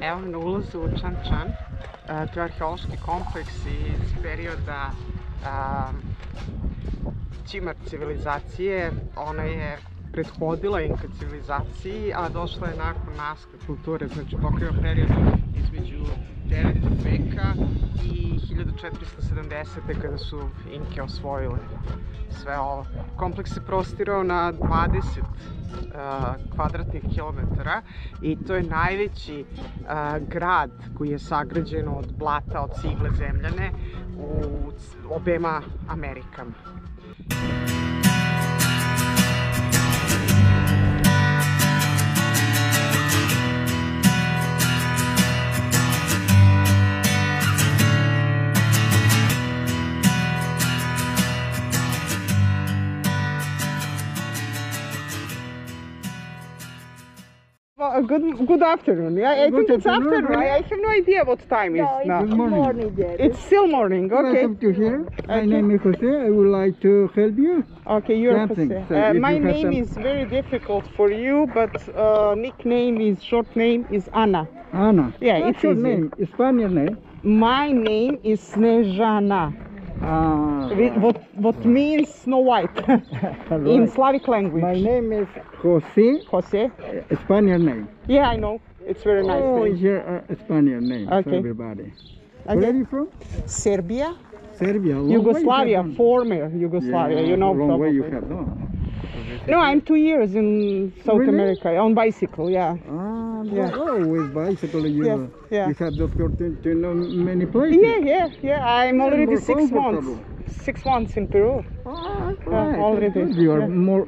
Evo me na ulazu u Ćan Ćan. To je arheološki kompleks iz perioda Ćimar civilizacije. Ona je prethodila Inka civilizaciji, a došla je nakon Naske kulture, znači pokriva period između 9. veka i 1470. kada su Inke osvojile sve ovo. Kompleks se prostirao na 20 kvadratnih kilometara i to je najveći grad koji je sagrađen od blata, od cigle, zemljane u obema Amerikama. Good afternoon. I think it's afternoon. I have no idea what time is now. It's morning. It's still morning. Okay. Welcome to here. My name is Jose. I would like to help you. Okay, you're Something. Jose. So My name is very difficult for you, but nickname is short name is Ana. Ana. Yeah, What's it's your easy. name? Spanish name? My name is Snežana. What means Snow White in Right. Slavic language. My name is Jose. Jose. Spanish name. Yeah, I know. It's very nice Oh, name. it's your Spanish name. Okay. For everybody. Okay. Where are you from? Serbia, Serbia. Long Yugoslavia, way you have former Yugoslavia. Yeah, You know, long way you probably. have gone. No, I'm 2 years in South Really? America on bicycle. Yeah. Yeah. Oh, with bicycle you Yeah, yeah. you have the opportunity to know many places. Yeah. I'm already more 6 months. comfortable. 6 months in Peru. Right. already. You are Yeah. more.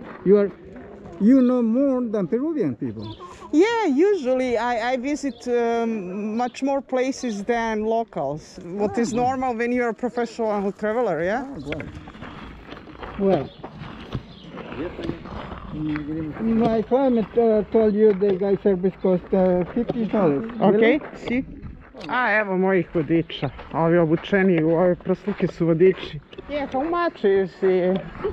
You know more than Peruvian people. Yeah, usually I visit much more places than locals. What is normal when you're a professional traveler, yeah? Right. Well, my client told you the guy service cost $50. Okay, si. A evo mojih vodiča, ovi obučeni u ove prsluke su vodiči. Yeah, how much is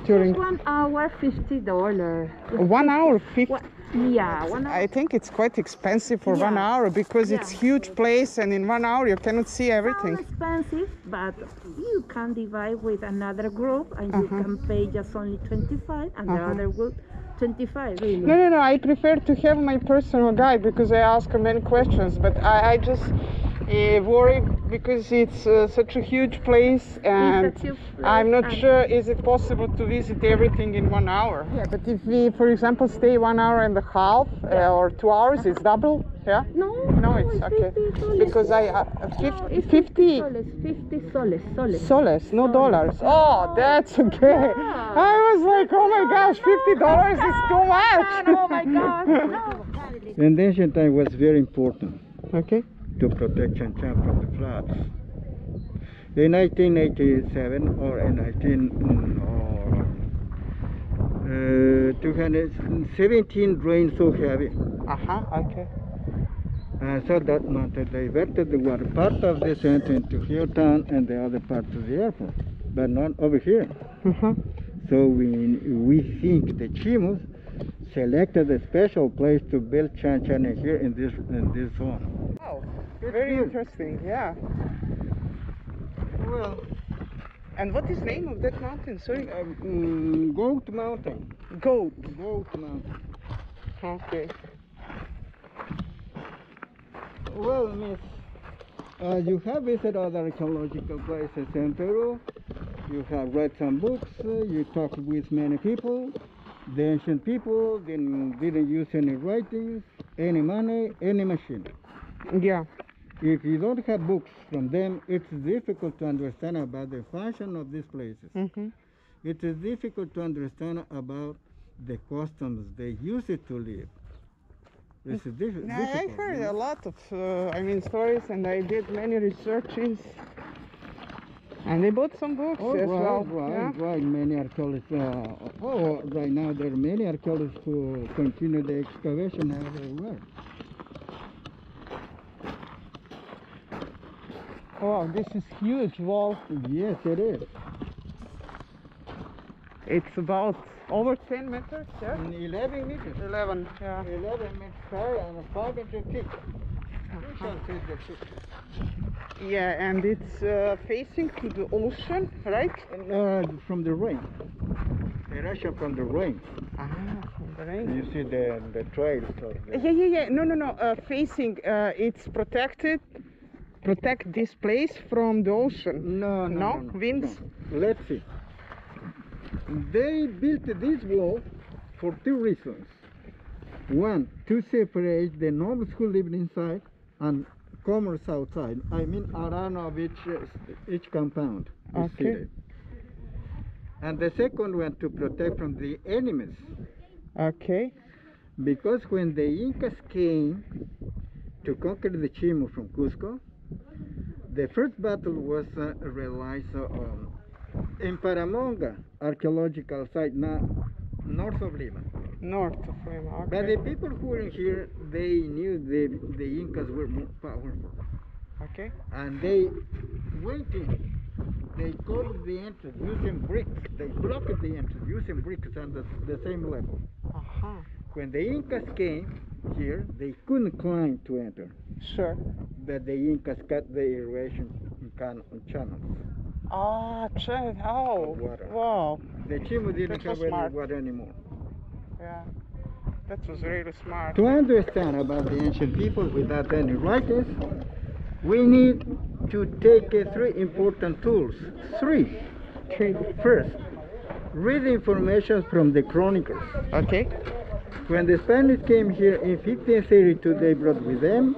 touring? 1 hour, $50. 1 hour, 50? Yeah, 1 hour. I think it's quite expensive for 1 hour because it's huge place and in 1 hour you cannot see everything. It's expensive, but you can divide with another group and you can pay just only 25 and the other group 25, really. No, I prefer to have my personal guide because I ask her many questions, but I just worry because it's such a huge place and It's a huge place I'm not and- sure is it possible to visit everything in 1 hour. Yeah, but if we, for example, stay 1 hour and a half or 2 hours, it's double, yeah? No, No, it's okay. 50 soles. Because I, No, it's 50 soles, 50 soles. soles, no dollars. Oh, that's okay. Yeah. I was like, oh my gosh, $50 is too much. Oh my God, no. In ancient time was very important Okay. to protect Ćan Ćan from the floods. In 1987 or in 217 rain so heavy. Okay. So that month they diverted the water. Part of this went into Truhillo town and the other part to the airport, but not over here. So we think the Chimu selected a special place to build Ćan Ćan here in this zone. Wow, very interesting, yeah. Well, And what is name of that mountain? Sorry. Goat Mountain. Goat. Goat Mountain. Okay. Well, miss, you have visited other archaeological places in Peru. You have read some books. You talked with many people. The ancient people didn't use any writings, any money, any machine. Yeah. If you don't have books from them, it's difficult to understand about the function of these places. It is difficult to understand about the customs they use it to live. It's difficult. I heard a lot of, stories, and I did many researches. And they bought some books as well. Right. Many archaeologists. Right now there are many archaeologists who continue the excavation everywhere. Wow, this is huge wall. Yes, it is. It's about over 10 meters, yeah? 11 meters. 11, yeah. 11 meters high and 5 meters thick. Yeah, and it's facing to the ocean, right? From the rain. Erosion from the rain. Ah, from the rain. You see the trails of the... Yeah. No. Facing, it's protected. Protect this place from the ocean. No. Winds. No. Let's see. They built this wall for two reasons. One, to separate the nobles who lived inside and commerce outside. I mean, around of each compound. Okay. And the second one, to protect from the enemies. Okay. Because when the Incas came to conquer the Chimu from Cusco, the first battle was realized in Paramonga, archaeological site, north of Lima. North of Lima, okay. But the people who were here, they knew the Incas were more powerful. Okay. And they went in. They covered the entrance using bricks. They blocked the entrance using bricks on the same level. Uh-huh. When the Incas came here, they couldn't climb to enter. Sure. But the Incas cut the erosion in channels. Ah, oh, Water. Wow. The Chimu didn't That was have any smart. water anymore. Yeah, that was really smart. To understand about the ancient people without any writings, we need to take three important tools. Three. First, read information from the chronicles. Okay. When the Spanish came here in 1532, they brought with them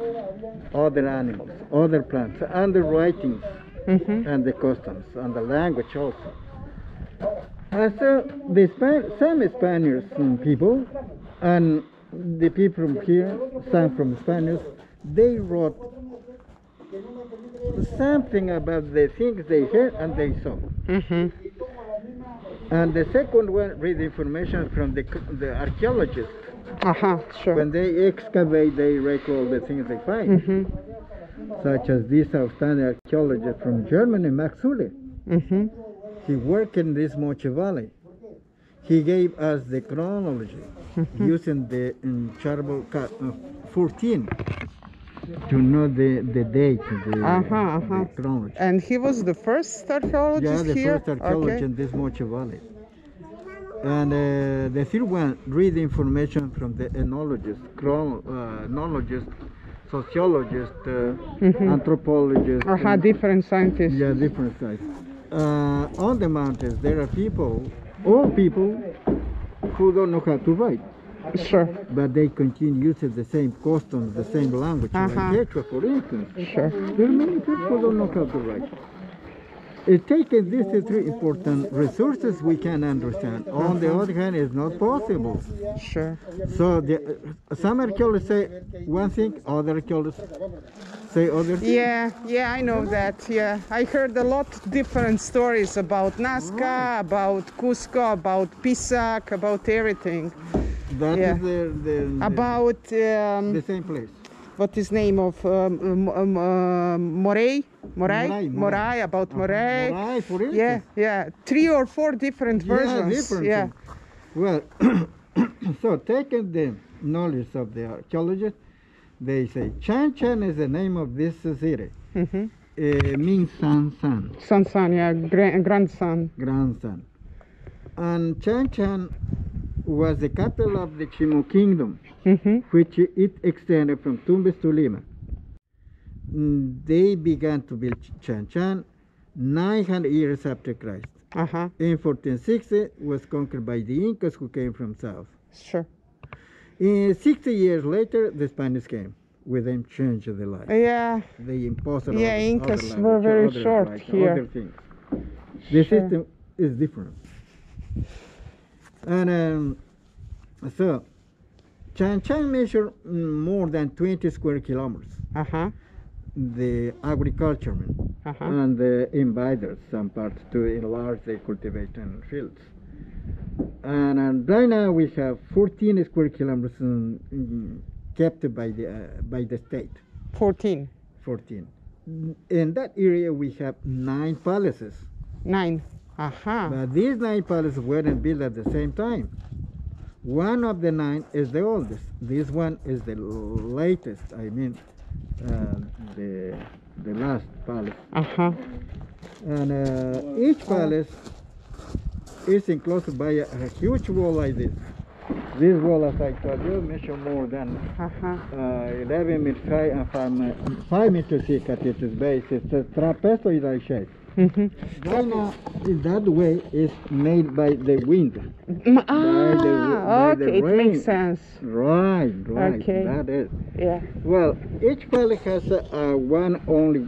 other animals, other plants, and the writings, and the customs, and the language also. And so some Spaniards people, and the people from here, some from Spaniards, they wrote something about the things they heard and they saw. And the second one, read information from the archaeologists. Sure. When they excavate, they record the things they find. Such as this outstanding archaeologist from Germany, Max Hulle. He worked in this Moche Valley. He gave us the chronology using the charcoal 14 to know the date, the chronology. And he was the first archaeologist here? Yeah, the first archaeologist in this Moche Valley. And the third one, read information from the enologist, chronologist, sociologist, anthropologist. Different scientists. Yeah, different scientists. On the mountains, there are people, old people, who don't know how to write. Sure. But they continue using the same customs, the same language, like Quechua, for instance. Sure. There are many people who don't know how to write. Taking these three important resources, we can understand. On the other hand, it's not possible. Sure. So some archaeologists say one thing, other archaeologists say other thing. Yeah, I know that. Yeah, I heard a lot of different stories about Nazca, about Cusco, about Pisac, about everything. That is the about the same place. What is name of Moray, about Moray. Moray, for instance. Yeah, 3 or 4 different versions. Yeah. Well, so taking the knowledge of the archaeologists, they say Ćan Ćan is the name of this city. Means son. Son, yeah, grandson. Grandson. And Ćan Ćan was the capital of the Chimu kingdom, which it extended from Tumbes to Lima. They began to build Ćan Ćan 900 years after Christ. In 1460, was conquered by the Incas who came from south. Sure. In 60 years later, the Spanish came. With them, changed the life. Yeah. They imposed Incas other were very other short rights, here. Other things. The system is different. And so, Ćan Ćan measured more than 20 square kilometers. The agriculturemen and the invaders, some parts to enlarge the cultivation fields. And right now we have 14 square kilometers kept by the state. 14. In that area we have 9 palaces. 9. But these 9 palaces weren't built at the same time. One of the 9 is the oldest. This one is the latest. I mean, the last palace. Uh-huh. And each palace is enclosed by a huge wall like this. This wall, as I told you, measures more than 11 meters high and 5 meters thick at its base. It's a trapezoidal shape. China, in that way, is made by the wind. Okay, it makes sense. Right. Okay. That is. Yeah. Well, each palace has one only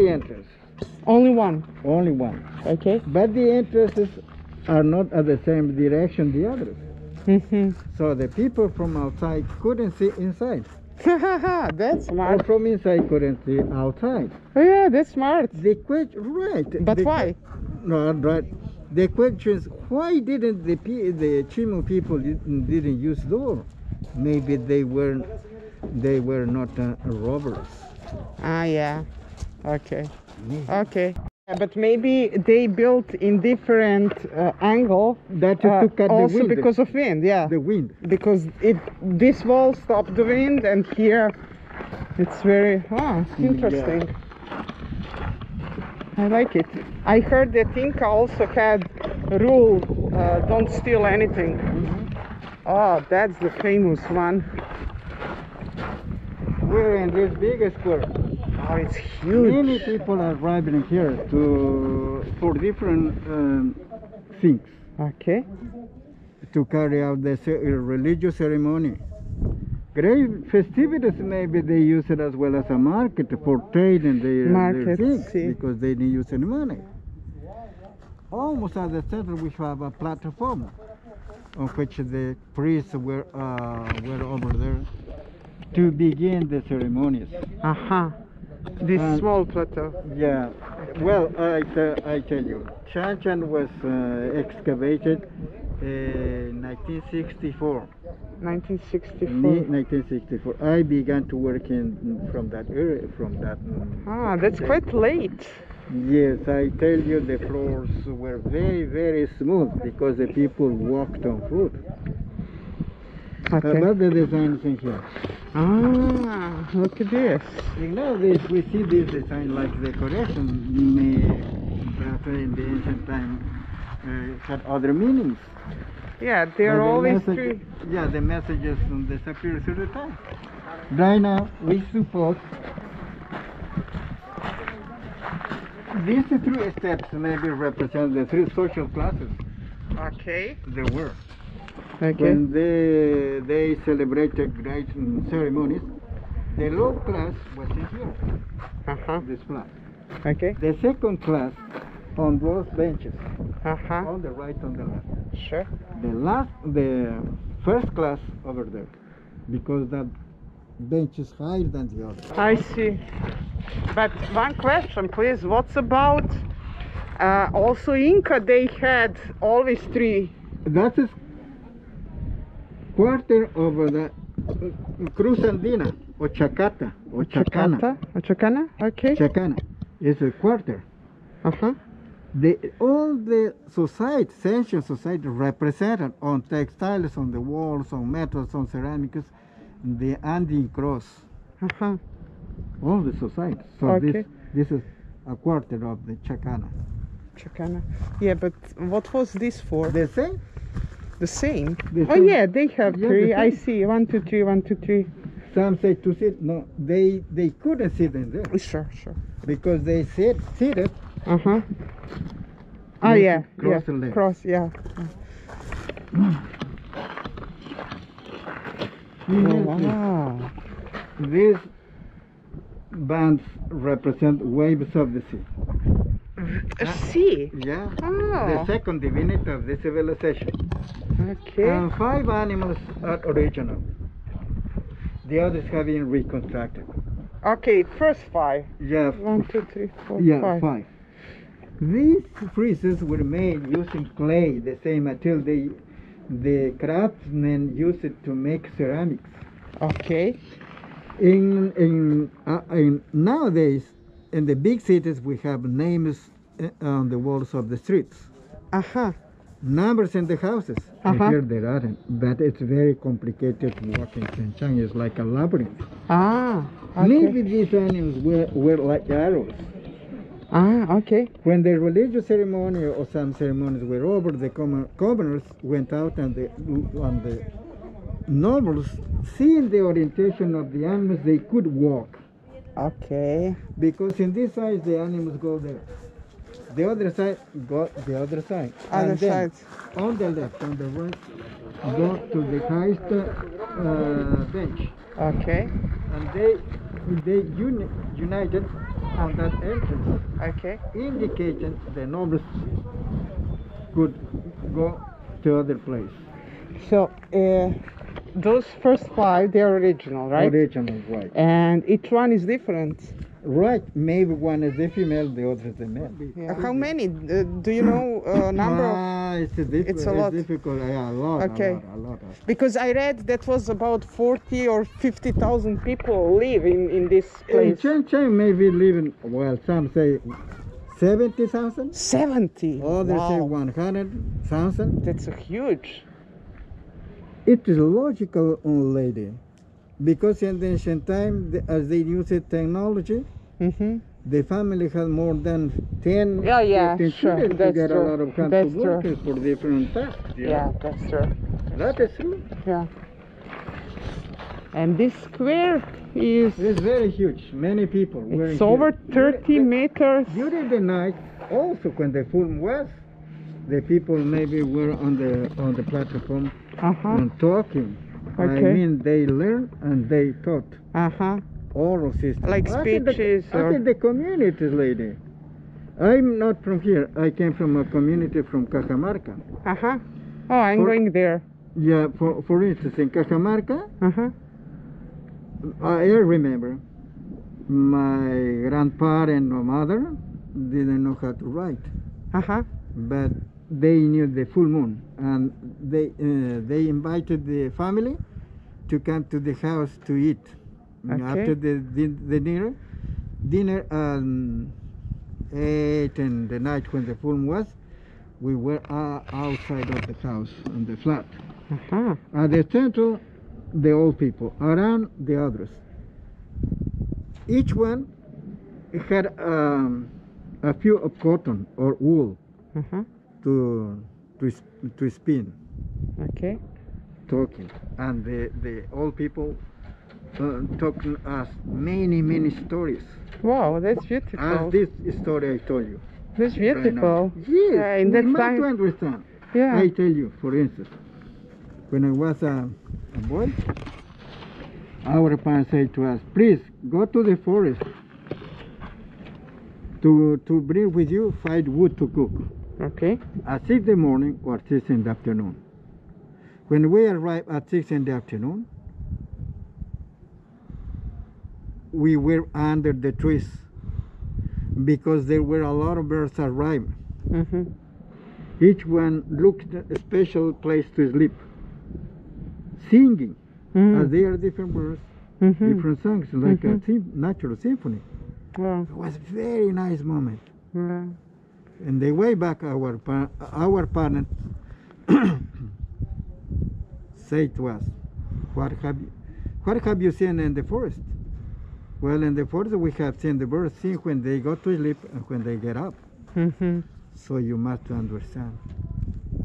entrance. Only one. Only one. Okay. But the entrances are not at the same direction the others. So the people from outside couldn't see inside. That's smart. Or from inside couldn't see outside. Oh, yeah, that's smart. The question, right? But why? No, right. The question is, why didn't the Chimu people didn't use door? Maybe they were not robbers. Ah, yeah. Okay. Okay. But maybe they built in different angle. That to cut also the wind. because of wind, yeah. The wind. Because this wall stopped the wind, and here it's very interesting. Yeah. I like it. I heard that Inca also had rule, don't steal anything. Oh, that's the famous one. We're in this big square. Oh, it's huge. Many people are arriving here for different things. Okay. To carry out the religious ceremony. Great festivities, maybe they use it as well as a market for trading their things, because they didn't use any money. Almost at the center we have a platform on which the priests were over there to begin the ceremonies. This small plateau. Yeah. Well, I tell you, Ćan Ćan was excavated in 1964. 1964. I began to work from that area, that's quite late. Yes, I tell you, the floors were very, very smooth because the people walked on foot. About the designs in here. Look at this. Nowadays we see this design like decoration, but in the ancient time had other meanings. Yeah, they're always true. Yeah, the messages disappear through the time. Right now, we suppose these three steps maybe represent the three social classes. Okay. There were. Okay. When they celebrated great ceremonies, the low class was in here. This flag. Okay. The second class on those benches. On the right, on the left. Sure. The first class over there, because that bench is higher than the other. I see. But one question, please. What's about also Inca? They had always three. That is quarter of the Cruz Andina, or Chacata, or Chacana. Chacana? Okay. Chacana is a quarter. All the society, ancient society, represented on textiles, on the walls, on metals, on ceramics, the Andean cross. All the society. So this is a quarter of the Chacana. Chacana. Yeah, but what was this for? The same. The same? Oh yeah, they have three. I see. 1, 2, 3, 1, 2, 3. Some say to sit. No, they couldn't sit in there. Sure. Because they seated. Oh yeah. Cross the legs. Cross, yeah. Wow. These bands represent waves of the sea. Sea? Yeah. The second divinity of the civilization. Okay. And 5 animals are original. The others have been reconstructed. Okay, first 5. Yeah. 1, 2, 3, 4, 5. These friezes were made using clay, the same until the craftsmen used it to make ceramics. Okay. In nowadays, in the big cities, we have names on the walls of the streets. numbers in the houses. Here there aren't, but it's very complicated to walk in Ćan Ćan. It's like a labyrinth. Ah, okay. Maybe these animals were like arrows. Ah, okay. When the religious ceremony or some ceremonies were over, the commoners went out and the nobles, seeing the orientation of the animals, they could walk. Okay. Because in this side, the animals go there. The other side, go the other side. Other and then side. on the left, on the right, go to the highest bench. Okay. And they united on that entrance, Okay. indicating the nobles could go to other place. So, those first 5, they're original, right? Original, right. And each one is different. Right, maybe one is the female, the other is the male. Yeah. How many? Do you know number of? It's a lot. difficult. Yeah, a lot. Okay. A lot. Because I read that was about 40 or 50,000 people live in this In place. Ćan Ćan maybe living, well, some say 70,000. 70. Others say Wow. 100,000. That's a huge. It is logical, lady, because in the ancient time, as they used technology, the family had more than 10, 15 sure. children to That's get true. a lot of hands That's workers for different tasks. Yeah, that's true. That is true. Yeah. And this square is It's very huge. Many people. were it's here. over 30 meters. During the night, also when the full moon was, the people maybe were on the platform and talking. I Okay. mean, they learned and they taught oral system. Like I think speeches I or- think the communities, lady. I'm not from here. I came from a community from Cajamarca. Oh, I'm For- going there. Yeah, for instance, in Cajamarca, I remember my grandpa and my mother didn't know how to write, but they knew the full moon, and they invited the family to come to the house to eat. Okay. After the dinner 8 in the night when the full moon was, we were outside of the house on the flat. At the center, the old people, around the others. Each one had a few of cotton or wool to spin, Okay. talking, and the old people talking us many stories. Wow, that's beautiful. As this story I told you. That's right now. beautiful. Yes, in we that must to time. understand. Yeah. I tell you, for instance, when I was a boy, our parents said to us, please go to the forest to bring with you 5 wood to cook Okay. at 6 in the morning or 6 in the afternoon. When we arrived at 6 in the afternoon, we were under the trees because there were a lot of birds arriving. Each one looked a special place to sleep, singing, as they are different birds, different songs, like a natural symphony. Wow. It was a very nice moment. Yeah. And the way back, our parents say to us, what have you seen in the forest? Well, in the forest we have seen the birds sing when they go to sleep and when they get up. So you must understand.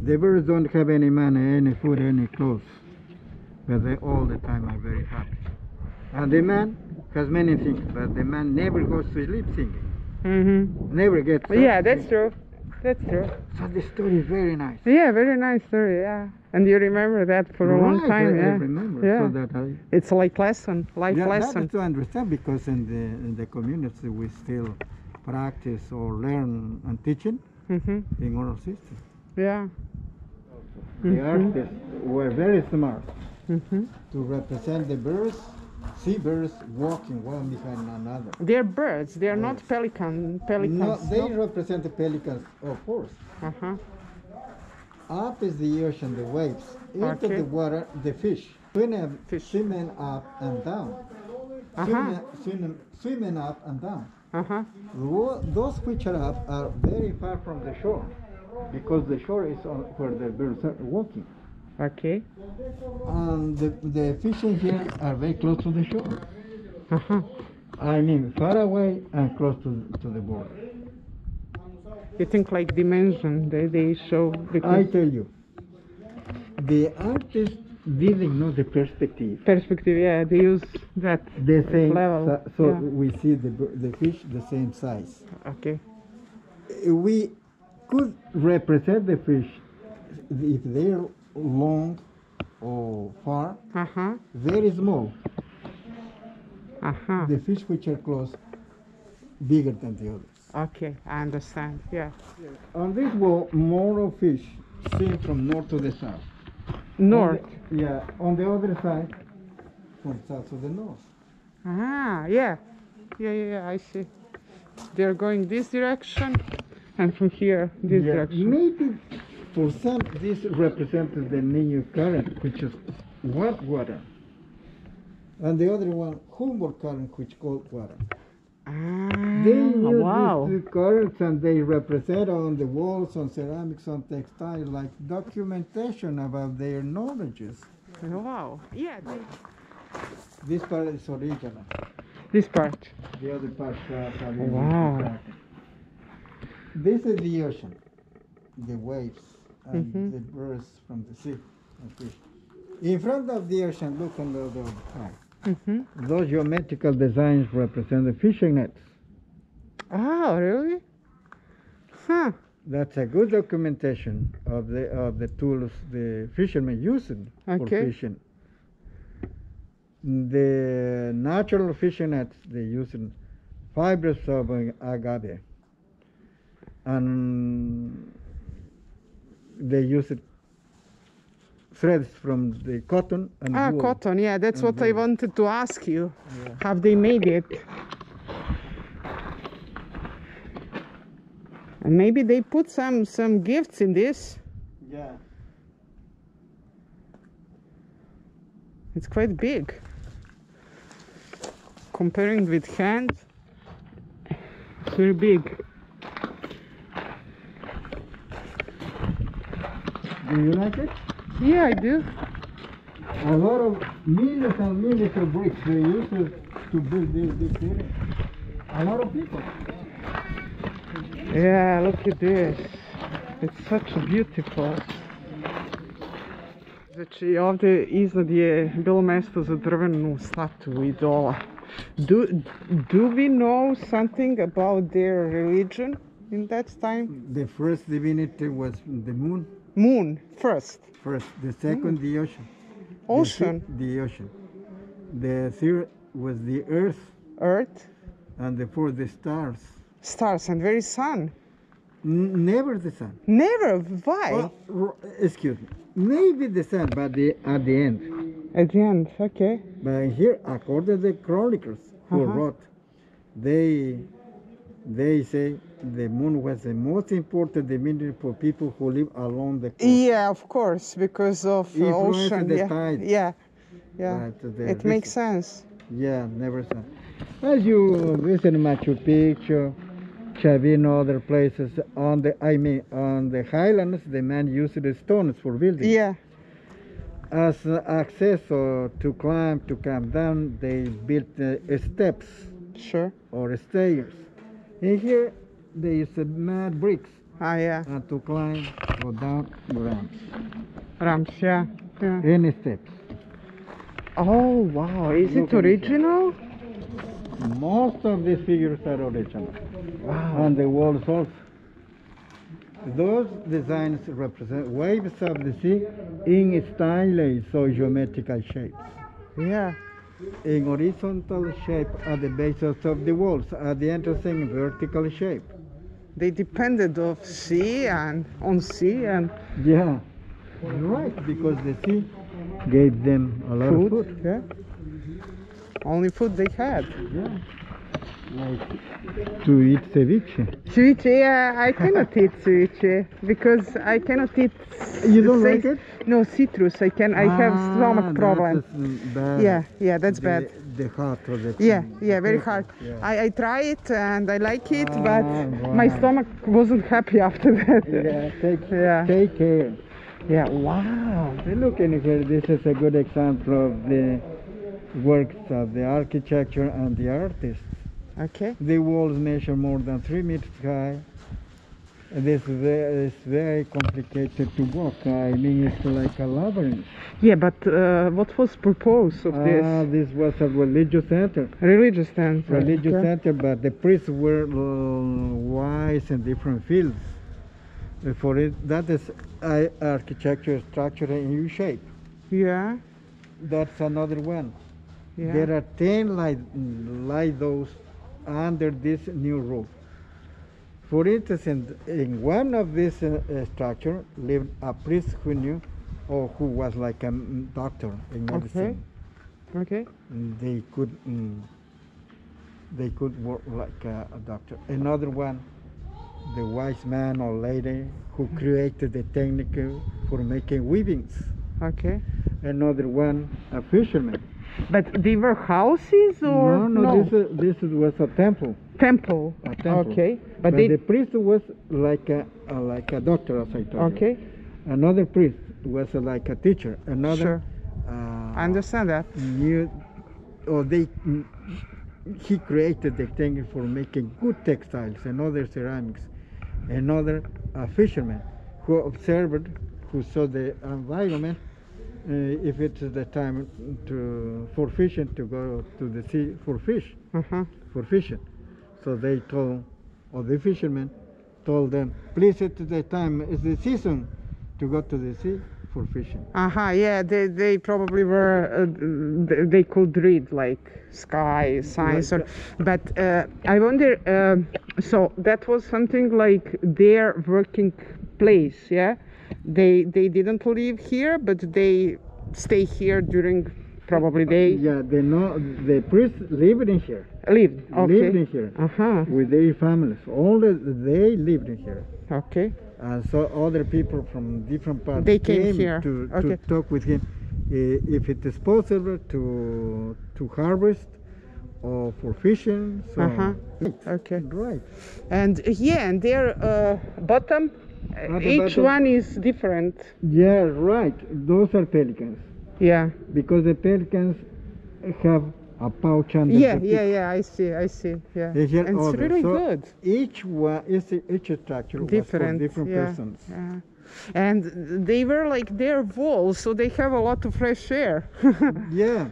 The birds don't have any money, any food, any clothes, but they all the time are very happy. And the man has many things, but the man never goes to sleep singing. Never gets up. Yeah, that's true. That's true. So the story is very nice. Yeah, very nice story. Yeah, and you remember that for a long Right, time. I Yeah. remember. Yeah. So that It's like life that lesson. is to understand, because in the community we still practice or learn and teaching in oral system. Yeah. The artists were very smart to represent the birds, seabirds walking one behind another. They're birds. They're not pelicans. No, they represent the pelicans, of course. Up is the ocean, the waves. Into Okay. the water, the fish. Swimming up and down. Swimming up and down. Those which are up are very far from the shore. because the shore is on where the birds are walking. Okay. And the fish in here are very close to the shore. Uh-huh. I mean, far away and close to the border. You think like dimension, they show I because tell you, the artist didn't know the perspective. perspective, yeah, they use that The same, level. so yeah. we see the fish the same size. Okay. We could represent the fish if they're long or far, Uh-huh. very small. Uh-huh. The fish which are close, bigger than the others. Okay, I understand. Yeah. On this wall, more of fish seen from north to the south. North. On the other side, from south to the north. Ah, yeah. Yeah, I see. They're going this direction and from here this direction. Maybe for some this represents the new current, which is wet water, and the other one Humboldt current, which cold water. They use wow. these two currents and they represent on the walls, on ceramics, on textile, like documentation about their knowledges. Wow. Yeah. This part is original. This part. The other part are Wow. This is the ocean, the waves, and Mhm. the birds from the sea. And fish. In front of the ocean, look on the other side. Mm-hmm. Those geometrical designs represent the fishing nets. Oh, really? Huh. That's a good documentation of the tools the fishermen used for Okay. fishing. The natural fishing nets, they use fibers of agave, and they use threads from the cotton and wool. Cotton. Yeah, that's And what I wool. wanted to ask you. Yeah. Have they made it? And maybe they put some gifts in this. Yeah. It's quite big. Comparing with hand, it's very big. Do you like it? Yeah, I do. A lot of millions and millions of bricks they use to build this big city. A lot of people. Yeah, look at this. It's such a beautiful. Znači, ovdje iznad je bilo mjesto za drvenu statu idola. Do we know something about their religion in that time? The first divinity was the moon. Moon first. First, the second, the ocean. Ocean. The ocean. The third was the earth, Earth. and the fourth, the stars. Stars and very sun. Never the sun. Never. Why? Excuse me. Maybe the sun, but at the end. At the end. Okay. But here, according to the chroniclers who wrote, they say the moon was the most important divinity for people who live along the coast. Yeah, of course, because of Influence ocean. the Yeah. tide. Yeah. But It makes sense. Yeah, never sun. As you visit Machu Picchu, Chavino, other places, on the highlands, the man used the stones for building. Yeah. As access to climb, to come down, they built steps Sure. or stairs. And here, they use mud bricks, Yeah. and to climb, go down, ramps. Ramps, yeah. Any steps. Oh, wow. Is Look it at it. original? Most of these figures are original. Wow. On the walls also. Those designs represent waves of the sea in stylised or geometrical shapes. Yeah. In horizontal shape at the bases of the walls, at the entrance in vertical shape. They depended on sea and Yeah, right, because the sea gave them a lot of food. Yeah. Only food they had. Yeah. like to eat ceviche. Ceviche, yeah, I cannot eat ceviche because I cannot eat. You don't like it? No, citrus. I have stomach problem. Bad. Yeah, that's bad. The heart of the Yeah, very hard. Yeah. I try it and I like it, but wow. my stomach wasn't happy after that. Take care. Yeah, wow. Look in here, this is a good example of the works of the architecture and the artists. Okay. The walls measure more than 3 meters high. This is very complicated to walk. I mean, it's like a labyrinth. Yeah, but what was purpose of this? This was a religious center. Religious center. Religious okay. center, but the priests were wise in different fields. For it, that is architecture structure in U shape. Yeah. That's another one. Yeah. There are 10 like those under this new roof. For instance, in one of these structure lived a priest who knew, or who was like a doctor in medicine. Okay. They could work like a doctor. Another one, the wise man or lady who created the technique for making weavings. Okay. Another one, a fisherman. But they were houses or no? This was a temple. Temple. A temple. Okay. But the priest was like a doctor, as I told you. Okay. Another priest was like a teacher. Another. Sure. I understand that. He created the technique for making good textiles and other ceramics. Another fisherman who observed, who saw the environment. If it's the time for fishing, to go to the sea for fish, for fishing. So they told, or the fishermen told them, please, it's the time, it's the season to go to the sea for fishing. Yeah, they probably were, they could read like sky, signs, but I wonder, so that was something like their working place, yeah? They didn't live here, but they stay here during probably day. Yeah, they know the priests lived in here. Lived, okay. Lived in here with their families. They lived in here. Okay. And so other people from different parts they came here to talk with him if it is possible to harvest or for fishing. So Okay. Right. And and their bottom. Each one is different. Yeah, right. Those are pelicans. Yeah. Because the pelicans have a pouch under the beak. Yeah. I see. Yeah. And it's really good. Each structure different. Was for different persons. Yeah. And they were like their walls, so they have a lot of fresh air. Yeah.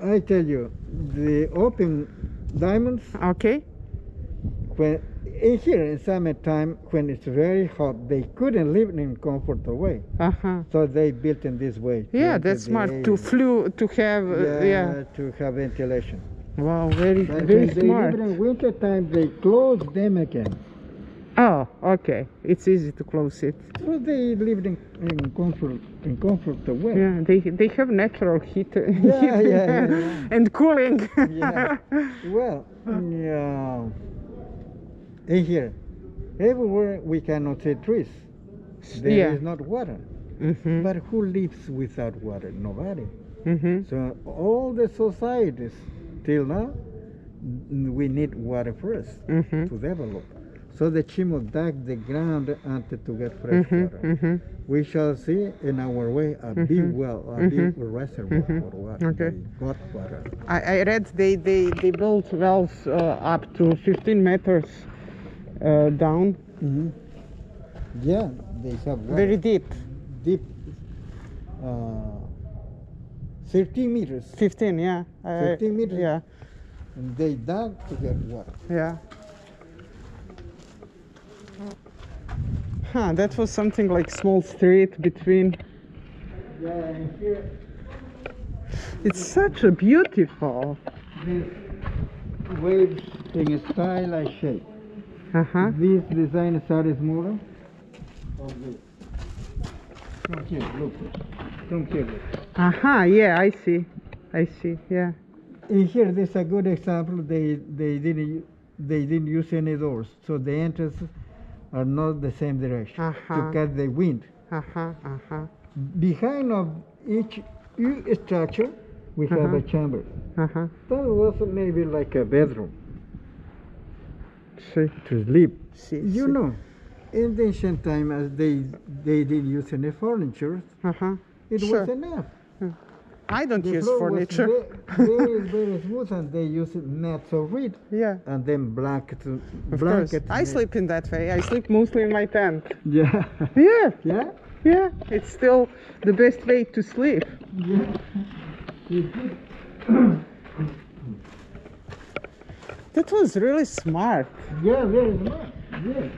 I tell you, the open diamonds. Okay. When here in summertime, when it's very hot, they couldn't live in a comfortable way. So they built in this way. Yeah, that's smart. To have to have ventilation. Wow, very smart. Even in winter time, they close them again. Oh, okay. It's easy to close it. So they lived in comfortable way. Yeah, they have natural heat. Yeah. And cooling. Yeah. Well, in here, everywhere we cannot see trees. There is not water. But who lives without water? Nobody. So all the societies till now, we need water first to develop. So the Ćimu dug the ground until to get fresh water. We shall see in our way a big well, a big reservoir for water. Okay. They got water. I read they built wells up to 15 meters down. Yeah, they have water. Very deep. Deep. 13 meters. 15, yeah. 15 meters. Yeah. And they dug to get water. Yeah. That was something like small street between. Yeah, and here. It's such a beautiful. This waves in a style shape. This design is mural. From here, look. From here, look. Yeah, I see, yeah. in here, this is a good example. They didn't use any doors, so the entrances are not the same direction to catch the wind. Behind of each structure, we have a chamber. That was maybe like a bedroom to sleep. You know, in the ancient time, as they didn't use any furniture, it was enough. I don't The use floor furniture. was very smooth, and they use mats of reed. Yeah. And then blankets. Of course. I sleep in that way. I sleep mostly in my tent. Yeah. Yeah. Yeah. Yeah. It's still the best way to sleep. Yeah. That was really smart. Yeah, very smart. Yeah.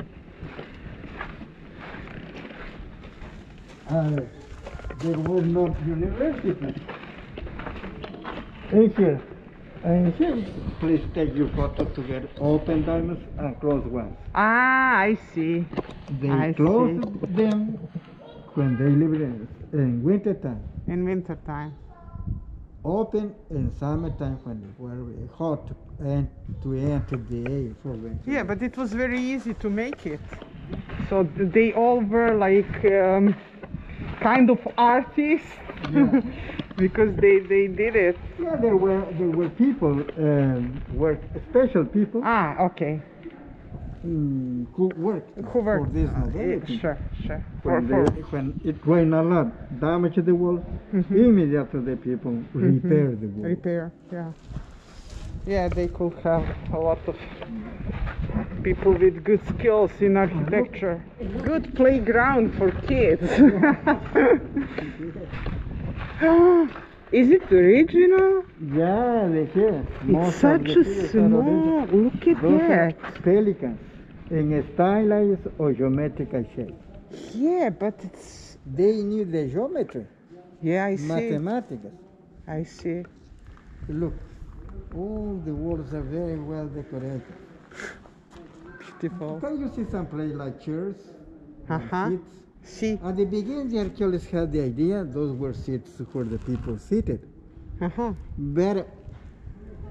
There was not university. And here, please take your photo to get open diamonds and closed ones. Ah, I see. They closed them when they live in winter time. In winter time. Open in summertime when it was very hot and to enter the air for winter. Yeah, but it was very easy to make it. So they all were like kind of artists because they did it. Yeah, there were people, special people. Ah, okay. Who worked for this nobility. Sure. When it rained a lot, damaged the wall, immediately the people repaired the wall. Repair, yeah. Yeah, they could have a lot of people with good skills in architecture. Good playground for kids. Is it original? Yeah, they hear. It's such a small, look at that. Pelicans in a stylized or geometrical shape. Yeah, but it's... They knew the geometry. Yeah, I see. Mathematics. I see. Look, all the walls are very well decorated. Beautiful. Can you see some place like chairs? Seats? See. At the beginning, the archaeologists had the idea those were seats where the people seated. But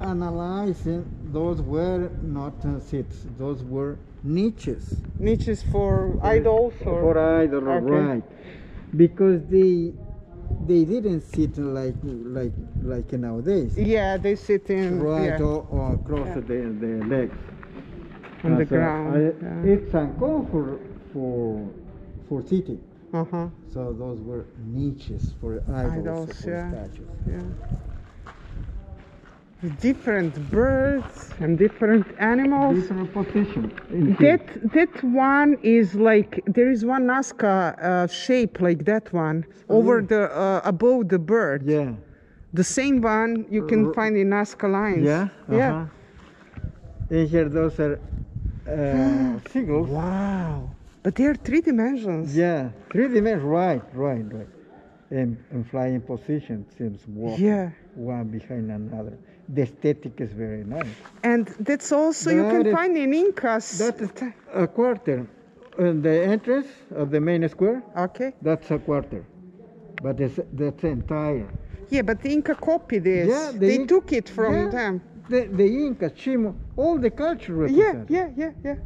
analyzing, those were not seats, those were niches. Niches for idols or? For idols, right. Because they didn't sit like nowadays. Yeah, they sit in or across the legs. On the ground. It's uncomfortable for sitting. So those were niches for idols, for statues. Yeah. Different birds and different animals. Different positions. That one is like, there is one Nazca shape like that one over the above the bird. Yeah. The same one you can find in Nazca lines. Yeah. Yeah. And here those are seagulls. Wow. But they are 3 dimensions. Yeah, 3 dimensions. Right. And flying position seems walking one behind another. The aesthetic is very nice. And that's also you can find in Incas. That's a quarter. And the entrance of the main square. Okay. That's a quarter, but that's entire. Yeah, but the Inca copied this. Yeah, they took it from them. The Incas, Chimu, all the culture represented. Yeah.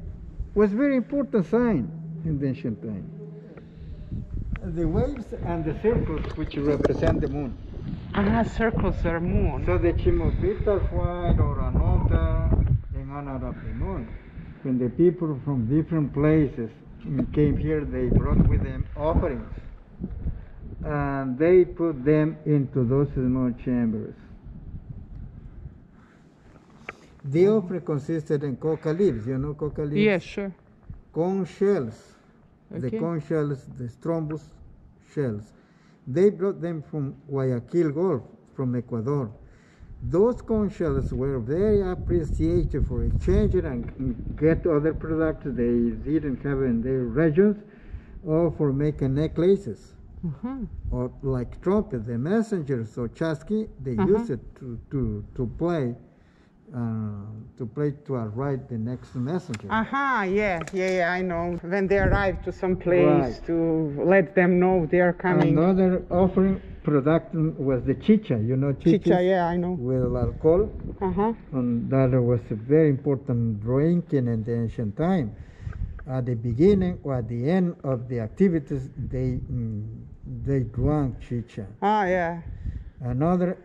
Was very important sign in the ancient time. The waves and the circles which represent the moon. Circles are moon. So the Chimu Peter white or an altar in honor of the moon. When the people from different places came here, they brought with them offerings. And they put them into those small chambers. The offering consisted in coca leaves, you know coca leaves? Yeah, sure. Conch shells, the conch shells, the strombus shells. They brought them from Guayaquil Gulf, from Ecuador. Those conch shells were very appreciated for exchanging and get other products they didn't have in their regions, or for making necklaces. Or like trumpet, the messengers or chasqui, they use it to play to arrive the next messenger. Yeah, I know. When they arrive to some place to let them know they are coming. Another offering production was the chicha, you know, Chicha, yeah, I know. with alcohol. And that was a very important drink in the ancient time. At the beginning or at the end of the activities, they drank chicha. Ah, yeah. Another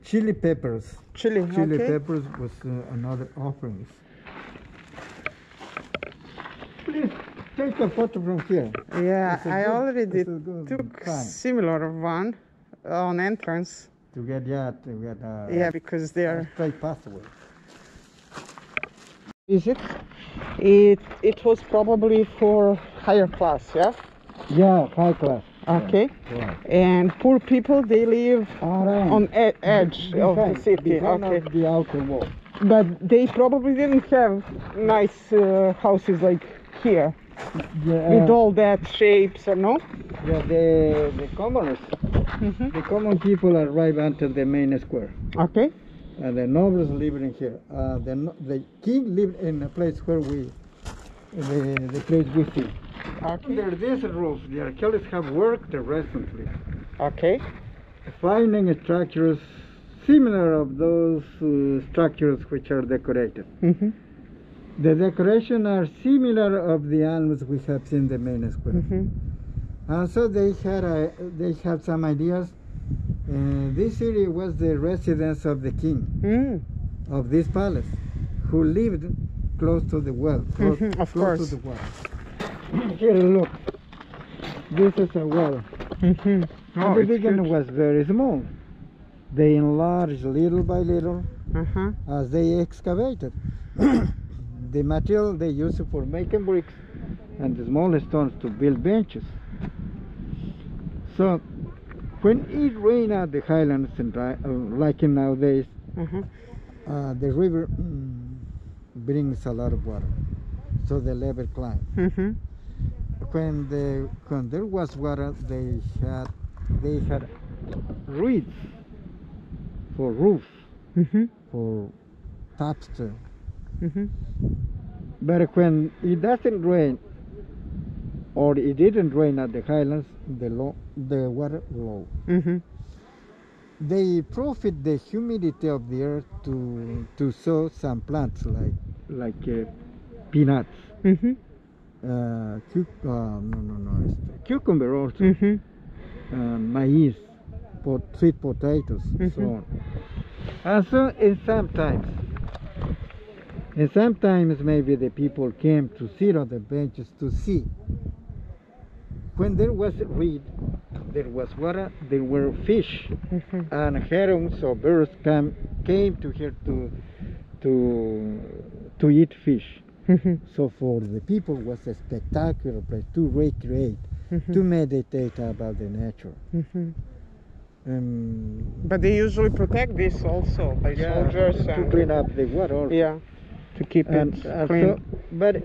chili peppers. Chili okay. Peppers was another offerings. Please take a photo from here. Yeah, I already took similar one on entrance. To get yeah, because they are straight pathway. Is it? It was probably for higher class, yeah? Yeah, high class. Okay. Yeah. And poor people, they live on edge of the city. Okay. Of the outer wall. But they probably didn't have nice houses like here. Yeah, with all that shapes, no? Yeah, the commoners, the common people arrive until the main square. Okay. And the nobles lived in here. The king lived in a place where the place we see. Okay. There, this roof, the archaeologists have worked recently. Okay. Finding structures similar of those structures which are decorated. The decoration are similar of the animals we have seen in the main square. And so they had some ideas. This area was the residence of the king of this palace, who lived close to the well. Close to the well. Here, look. This is a well. Oh, the beginning was very small. They enlarged little by little as they excavated. The material they used for making bricks and the small stones to build benches. So when it rained at the highlands, like in nowadays, the river brings a lot of water, so the level climbs. When there was water, they had reeds for roofs, for tapster. But when it doesn't rain, or it didn't rain at the highlands, the water low. They profit the humidity of the earth to sow some plants like peanuts, cucumber also, maize, sweet potatoes, so on. And so sometimes maybe the people came to sit on the benches to see. When there was reed, there was water, there were fish, and herons or birds came to here to eat fish. So for the people was a spectacular place to recreate, to meditate about the nature. But they usually protect this also by soldiers to clean up the water also. Yeah, to keep it clean. But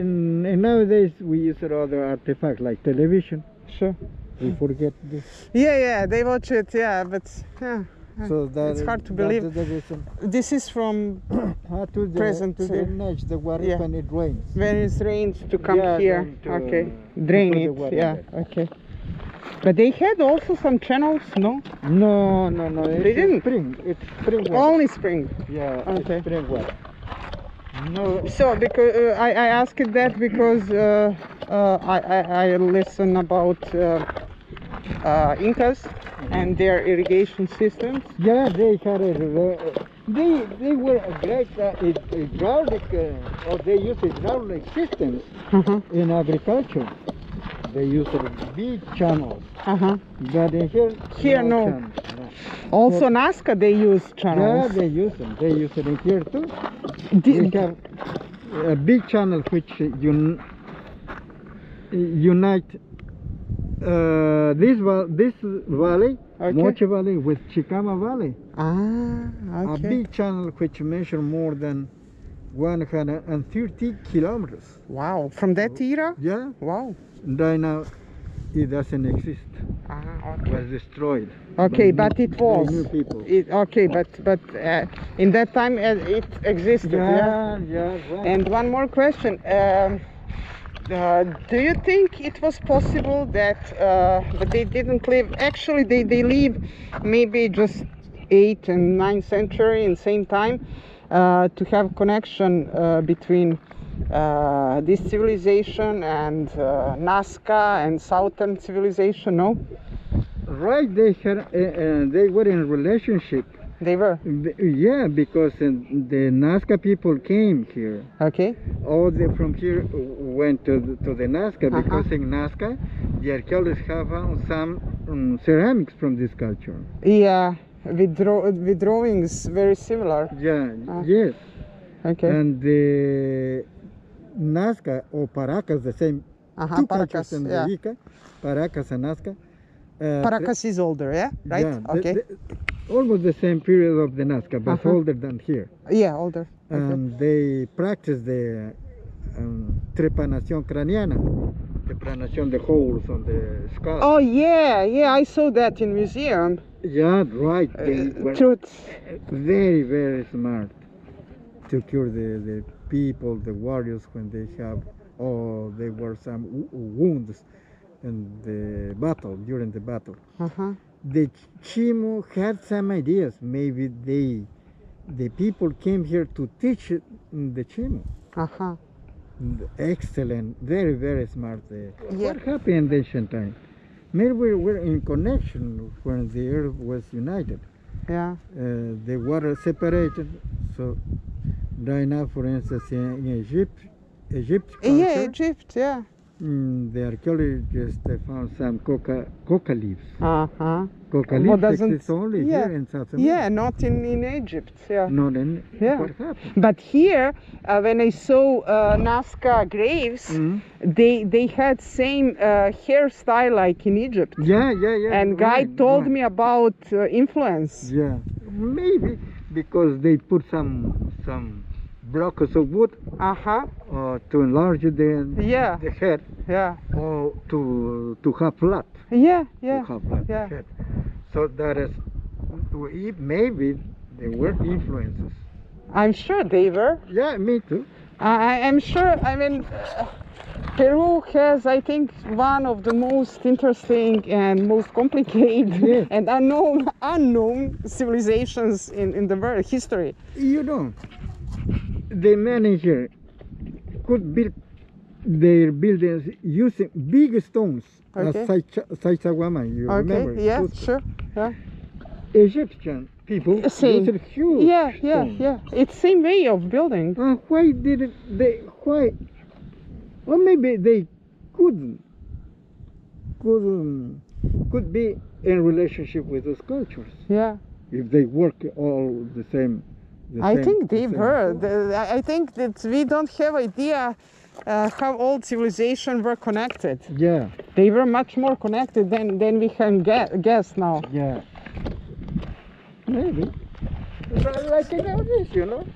nowadays we use other artifacts like television. Sure. We forget this. Yeah, they watch it. Yeah, but so it's hard to believe. This is from present. To the the water when it rains. When it rains to come here. Okay. Drain it. Yeah. Okay. But they had also some channels, no? No. They didn't. It's spring water. Only spring. Yeah. Okay. It's spring water. No. So because I asked that because I listen about Incas and their irrigation systems. Yeah, they had they were a great hydraulic, or they used hydraulic systems in agriculture. They used big channels. But here no. Channels, no. Also Nazca they use channels. Yeah, they use them. They use it in here too. They have a big channel which unite this valley, Moche Valley, with Chicama Valley. Okay. A big channel which measures more than 130 kilometers. Wow, from that era? Yeah. Wow. Right now, it doesn't exist. Okay. It was destroyed. Okay, but it was. New people. Okay, but in that time it existed. Yeah, right. And one more question. Do you think it was possible that, but they didn't live, actually they live maybe just 8th and 9th century in same time, to have connection between this civilization and Nazca and southern civilization, no? Right, they were in relationship. They were? Yeah, because the Nazca people came here. Okay. All from here went to the Nazca, because in Nazca the archaeologists have found some ceramics from this culture. Yeah, with drawings very similar. Yeah, yes. Okay. And the Nazca or Paracas, the same two cultures in the Ica, Paracas and Nazca. Paracas is older, yeah? Right? Yeah, okay. Almost the same period of the Nazca, but older than here. Yeah, older. And they practice the trepanación craneana, trepanación, the holes on the skull. Oh yeah, yeah, I saw that in museum. Yeah, right. They were very, very smart to cure the people, the warriors, when they have, there were some wounds in the battle, during the battle. The Chimu had some ideas. Maybe the people came here to teach the Chimu. Excellent, very, very smart. What happened in the ancient time? Maybe we were in connection when the earth was united. Yeah. The water separated. So right now, for instance, in Egypt culture, yeah, Egypt, yeah. The archaeologists found some coca leaves. Coca Well, leaves exist only here in South America. Yeah, not in Egypt. Yeah. Not in. What happened? But here, when I saw Nazca graves, they had same hairstyle like in Egypt. Yeah. And guide told me about influence. Yeah, maybe because they put some blocks of wood to enlarge the head. Yeah. Or to have flat. Yeah. To have flat head. So that is, maybe there were influences. I'm sure they were. Yeah, me too. I'm sure. I mean, Peru has, I think, one of the most interesting and most complicated and unknown civilizations in the world history. You know, the men here could build their buildings using big stones, as Sacsayhuaman, you remember? Yeah, sure. Yeah. Egyptian people used huge stones. Yeah. It's same way of building. Why didn't they? Why? Well, maybe they could be in relationship with those cultures. Yeah. If they work all the same. I think they were. I think that we don't have idea how all civilizations were connected. Yeah. They were much more connected than we can guess now. Yeah. Maybe. Like nowadays, you know.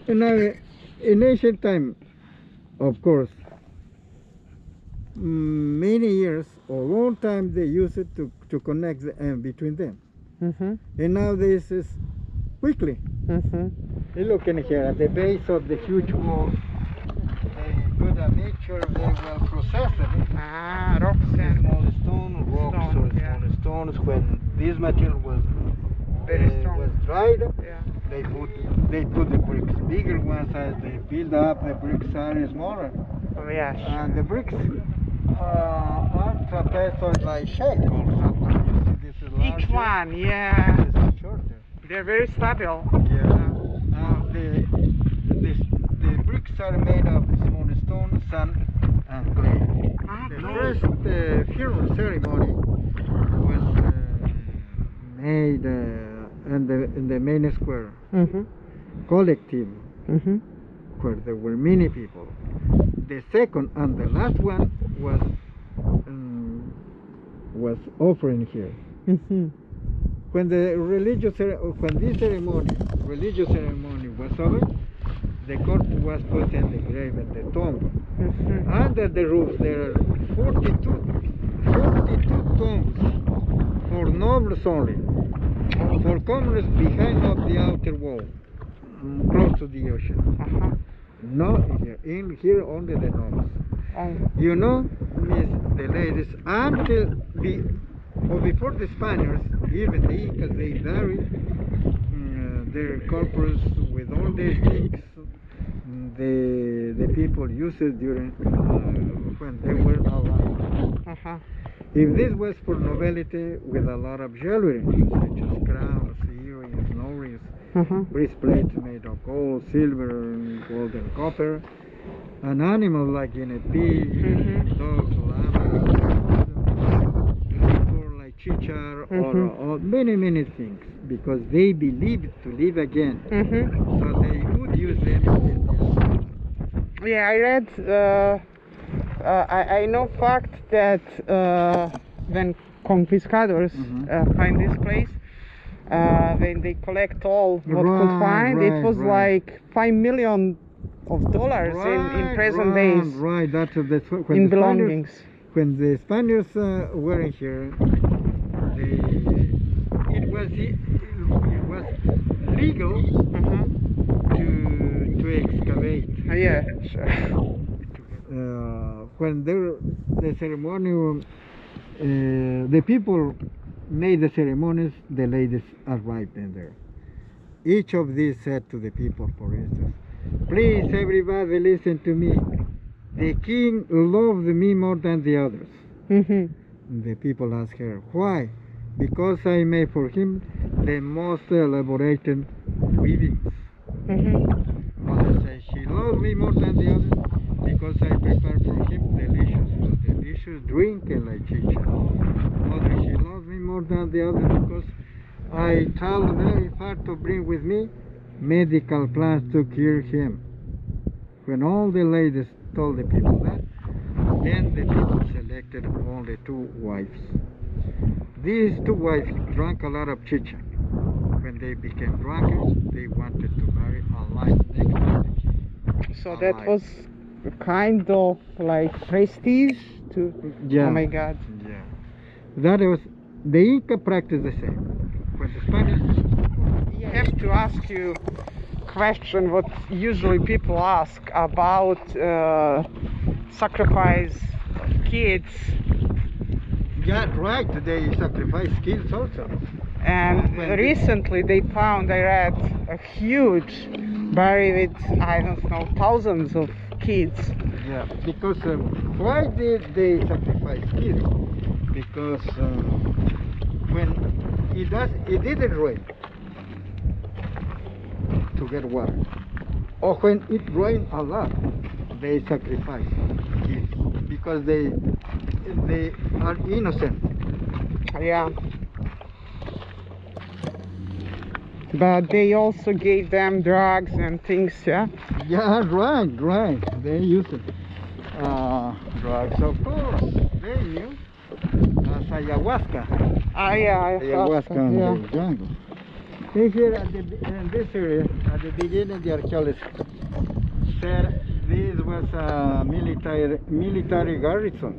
In ancient time, of course, many years or long time they used it to connect between them. And nowadays is quickly. Look in here at the base of the huge wall. They put a mixture, they will process it. Rocks and small small stones. When this material was very strong, was dried, they put the bricks, bigger ones as they build up. The bricks are smaller. Oh yeah. And the bricks are trapezoid-like shape. This is larger. Each one, yeah. This is shorter. They're very stable. Yeah. The bricks are made of small stone, sand, and clay. The first funeral ceremony was made in the main square, collective, where there were many people. The second and the last one was offering here. When this religious ceremony was over, the corpse was put in the grave at the tomb. Under the roof there are 42 tombs for nobles only, for commoners behind of the outer wall, close to the ocean. Not here. In here only the nobles. You know, Miss, the ladies, before the Spaniards, even the Incas, they buried their corpus with all their things the people used it during when they were alive. If this was for nobility, with a lot of jewelry, such as crowns, earrings, nose breastplates made of gold, silver, gold, and copper, an animal like in a pig, dog, llama, or like chichar, or many things, because they believed to live again. So they would use them. Yeah, I read, I know fact that when confiscadors find this place, when they collect all what could find, it was like $5 million in present days. Right, that's when in belongings. When the Spaniards were here, it was legal to excavate. Yeah, sure. When the ceremony, the people made the ceremonies, the ladies arrived in there. Each of these said to the people, for instance, "Please, everybody, listen to me. The king loved me more than the others." The people asked her, "Why?" "Because I made for him the most elaborated weavings." Mother said, "She loved me more than the others because I prepared for him delicious drink like chicha." Mother, she loved me more than the others because I traveled very far to bring with me medical plants to cure him. When all the ladies told the people that, then the people selected only 2 wives. These 2 wives drank a lot of chicha. When they became drunkards, they wanted to marry alive next to the king. So that was kind of like prestige to... Yeah. Oh my God. Yeah. That was... The Inca practiced the same. When the Spaniards... I have to ask you a question what usually people ask about sacrifice kids. Yeah, right. They sacrifice kids also. And recently they found, I read, a huge buried with, I don't know, thousands of kids. Yeah, because why did they sacrifice kids? Because when it didn't rain to get water, or when it rained a lot, they sacrifice kids because they are innocent. Yeah. But they also gave them drugs and things, yeah? Yeah, right. They used drugs, of course. They knew. As ayahuasca. Yeah, Ayahuasca in the jungle. Here in this area, at the beginning, the archaeologists said this was a military garrison.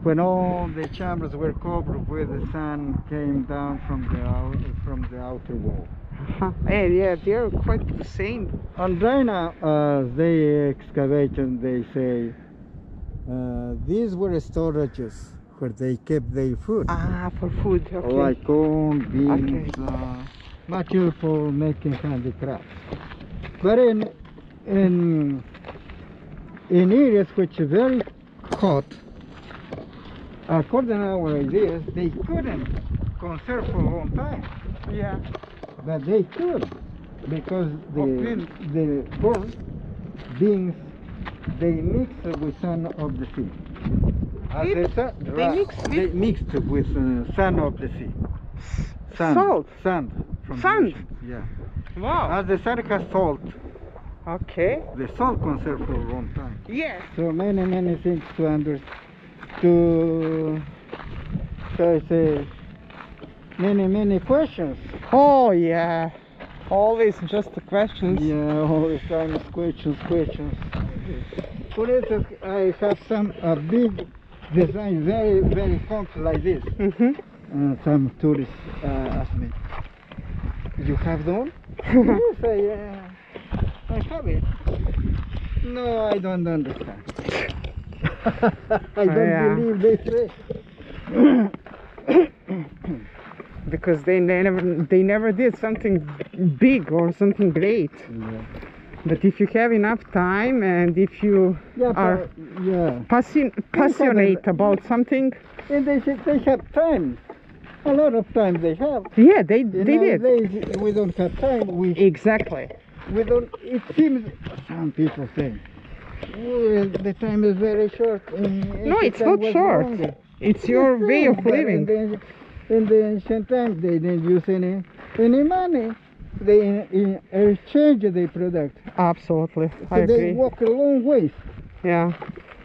When all the chambers were covered with the sun came down from the outer wall. Yeah, they're quite the same. And then as they excavated, they say these were storages where they kept their food. For food, okay. Like corn, beans, material for making handicrafts. But in areas which are very hot, according to our ideas, they couldn't conserve for a long time. Yeah. But they could, because the corn, beans, they mixed with sun of the sea. They mixed with sun of the sea. Salt? Sand. From Sand? the ocean. Yeah. Wow. As the sun has salt, Okay. the salt conserves for a long time. Yes. So many things to understand. So I say many questions. Oh yeah. Always just the questions. Yeah, all the time is questions. For instance, I have some big design, very funky like this. Some tourists ask me, "You have them?" Yes, I have it. No, I don't understand. I don't believe they say. Because they never did something big or something great. Yeah. But if you have enough time and if you are passionate about something, and they have time. A lot of time they have. Yeah, they did. Nowadays, we don't have time. Exactly. We don't. It seems some people say, well, the time is very short. No, it's not short. Longer. It's your way of living. In the ancient times, they didn't use any money. They exchange the product. Absolutely, So I agree. they walk a long ways. Yeah.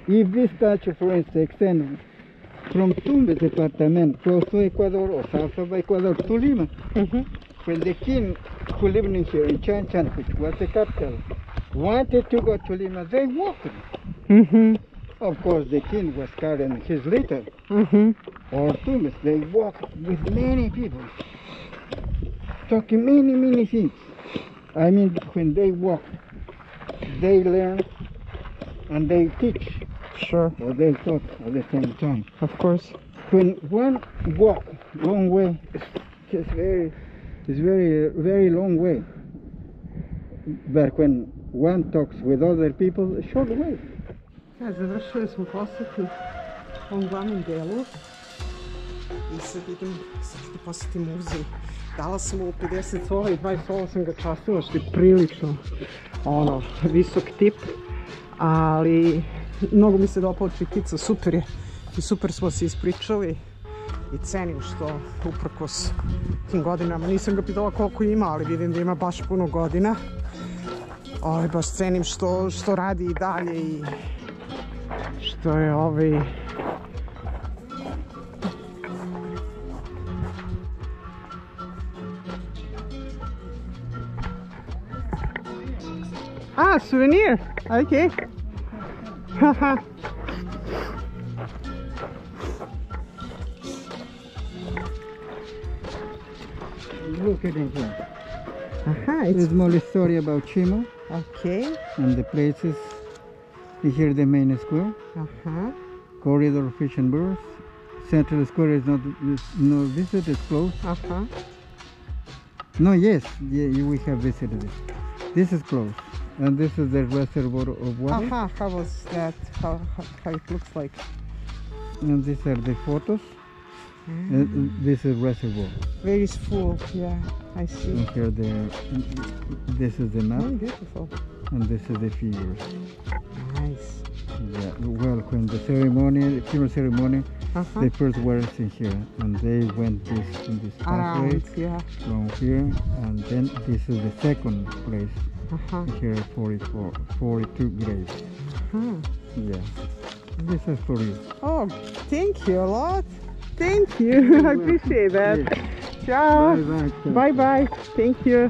If this statue, for instance, extends from Tumbes department close to Ecuador or south of Ecuador to Lima, when the king who lived in here in Ćan Ćan, which was the capital, wanted to go to Lima, they walked. Of course, the king was carrying his litter or Tumbes. They walked with many people, talking many things. I mean, when they walk, they learn and they teach. Sure. Or they taught at the same time. Of course. When one walk long way, it's very long way. But when one talks with other people, a short way. Ja, završili smo posjeti ovom glavnom delu i sad idem da posjetim muzej. Dala sam mu 50 sola i 20 sola sam ga častila, što je prilično visok tip, ali mnogo mi se dopao čikica, super je i super smo se ispričali i cenim što uprkos tim godinama, nisam ga pitala koliko ima, ali vidim da ima baš puno godina, ali baš cenim što radi i dalje i što je souvenir, okay. Haha. Look at it here. It's a small story about Chimu. okay. And the places. Here the main square. Corridor of fish and birds. Central square is not visited, it's closed. No, yes, we have visited it. This is closed. And this is the reservoir of water. How was that? How it looks like? And these are the photos. This is reservoir. Very full, yeah, I see. And here this is the map. Beautiful. And this is the figures. Nice. Yeah, well, when the funeral ceremony, they first were in here, and they went in this pathway from here, and then this is the second place. Here 42 graves. Yeah, this is for you. Oh, thank you a lot. Thank you. I appreciate that. Yes. Ciao. Bye bye. Bye bye. Thank you.